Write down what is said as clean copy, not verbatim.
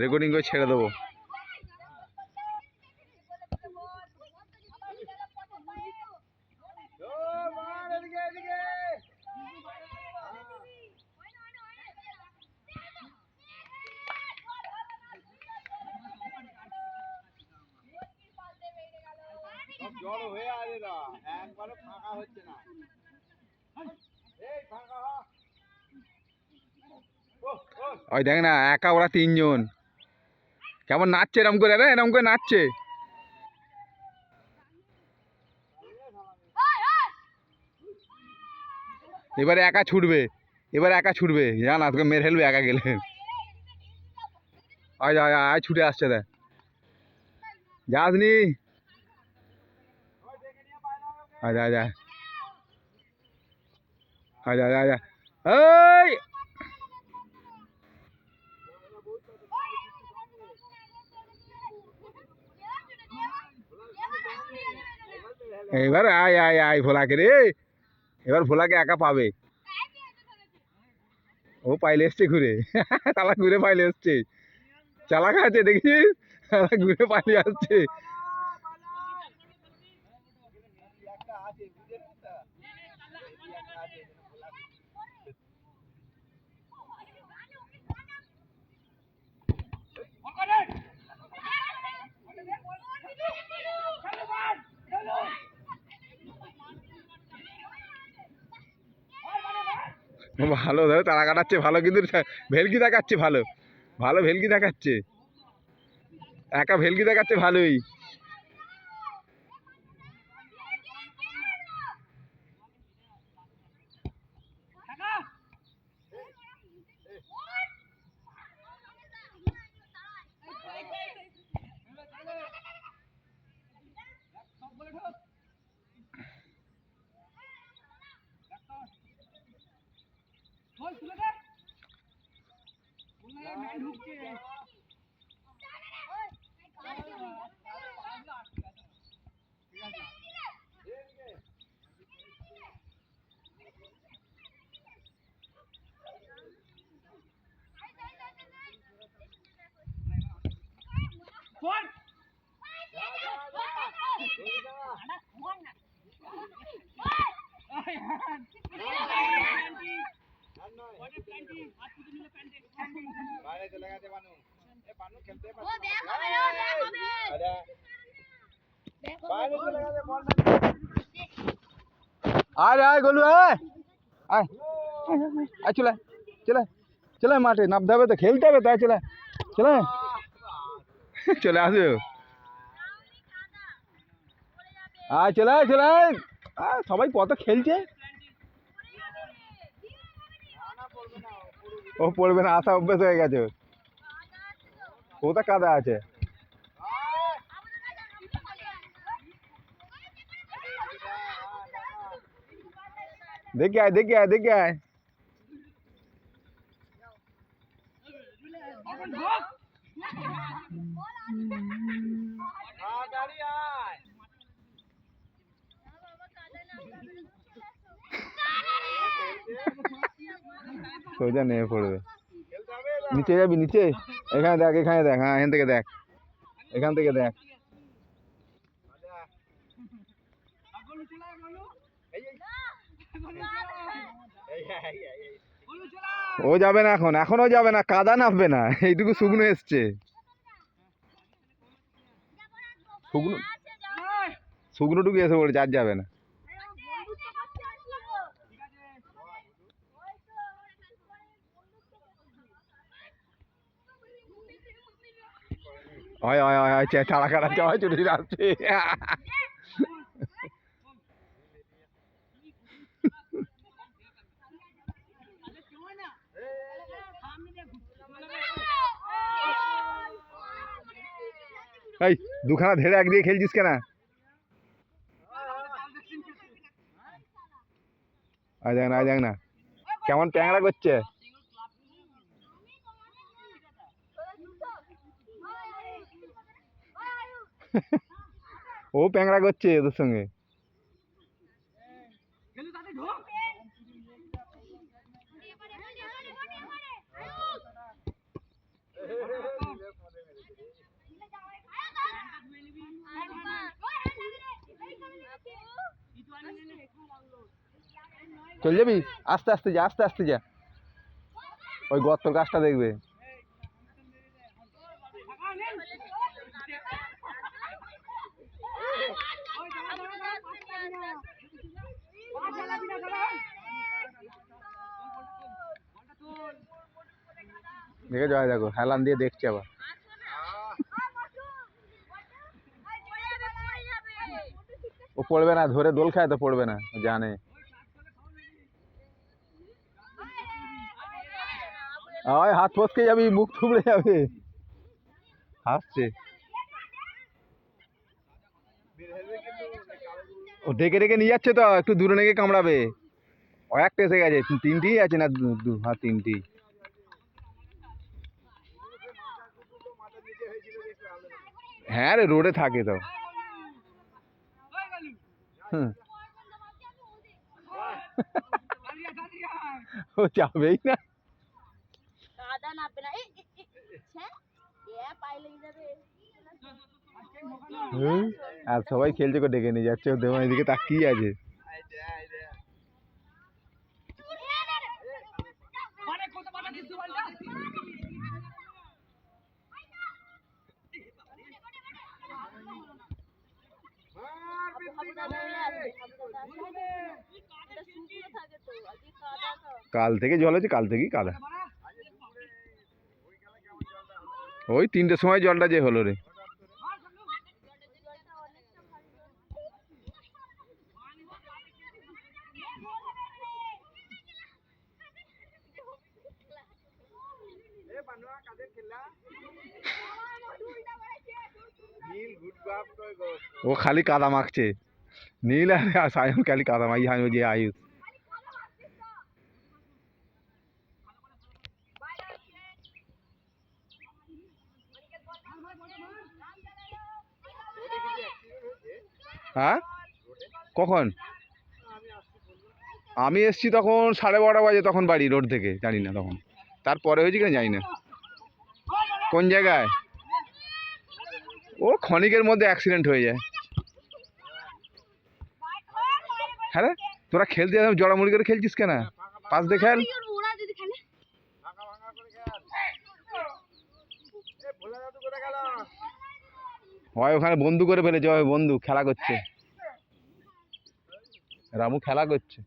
Recording করে ছেড়ে দেবো। জড়ো হয়ে আছে না, একবারে ফাঁকা হচ্ছে না। এই ফাঁকা হ। ওই দেখ না, একা ওরা তিনজন কেমন নাচছে, এরম করে রে, এরম করে নাচছে। এবারে একা ছুটবে, এবারে একা ছুটবে, জানা তোকে মেরে ফেলবে একা গেলে। আয় আয় আয়, ছুটে আসছে দেখ, যাসনি। আয় আয় আয় আয় আয় আয়, এই এবার আয় আয় আয় ভোলাকে রে, এবার ভোলাকে একা পাবে। ও পাইলে এসছে ঘুরে, তালা ঘুরে পাইলে এসছে, চালাক আছে দেখিস, ঘুরে পালিয়ে আসছে। ভালো ধরে তারা কাটাচ্ছে ভালো, কিন্তু ভেলকি দেখাচ্ছে ভালো, ভালো ভেলকি দেখাচ্ছে, একা ভেলকি দেখাচ্ছে ভালোই। বাইরে চলে গেছে বানু। এ বানু খেলতে ও ব্যাক হবে, ও ব্যাক হবে। আরে বাইরে চলে গেছে বল। আয় আয় গোলু, আয় আয় আয়, চলে চলে চলে, মাঠে নামতে হবে তো, খেলতে হবে তাই, চলে চলে চলে আসবে। আয় চলে চলে, সবাই কত খেলছে। ও পড়বে না, আসা অভ্যেস হয়ে গেছে, কোথা কাদা আছে। দেখে আয় দেখে আয় দেখে আয়। গাড়ি আয়। সোজা নেমে পড়বে, নিচে যাবি নিচে, এখানে দেখ, এখানে দেখ, হ্যাঁ এখান থেকে দেখ, এখান থেকে দেখ। ও যাবে না এখন, এখনো যাবে না, কাদা নামবে না, এইটুকু শুকনো এসছে, শুকনো শুকনোটুকু এসে পড়েছে, আর যাবে না। হয় হয় হয় হয়, ছাড়া কাটাচ্ছে, হয় ছুটে আসছে। এই দুখানা ধেড়ে এক দিয়ে খেলছিস কেন? আয় দেখ না, আয় দেখ না, কেমন ট্যাংরা করছে। ও প্যাংরা করছে ওদের সঙ্গে। চল যাবি, আস্তে আস্তে যা, আস্তে আস্তে যা, ওই গর্তর গাছটা দেখবে। দেখে জয় দেখো হেলান দিয়ে দেখছে আবার। ও পড়বে না, ধরে দোল খায় তো পড়বে না, জানে। ওই হাত ফসকে যাবি, মুখ থুবড়ে যাবে। হাসছে ও, ডেকে ডেকে নিয়ে যাচ্ছে তো, একটু দূরে নাকি কামড়াবে। ও একটা এসে গেছে, তিনটেই আছে না, হ্যাঁ তিনটেই। হ্যাঁ রে, রোডে থাকে তো। ও যাবেই না। আর সবাই খেলছে, করে ডেকে নিয়ে যাচ্ছে, দেওয়া এদিকে তাকিয়ে আছে। কাল থেকে জল হয়েছে, কাল থেকেই কাদা। ওই 3টের সময় জলটা যে হলো রে। ও খালি কাদা মাখছে, নীল আর সায়ন খালি কাদা মাখি, আমি যে আয়ুষ। হ্যাঁ কখন? আমি এসছি তখন 12:30 বাজে, তখন বাড়ি রোড থেকে, জানি না তখন। তারপরে হয়েছে কিনা জানি না। কোন জায়গায়? ও ক্ষণিকের মধ্যে অ্যাক্সিডেন্ট হয়ে যায়। হ্যাঁ রে, তোরা খেলতে জড়ামুড়ি করে খেলছিস কেন? পাশ দিয়ে খেল। হয় ওখানে বন্ধু করে ফেলেছে, হয় বন্ধু খেলা করছে, রামু খেলা করছে।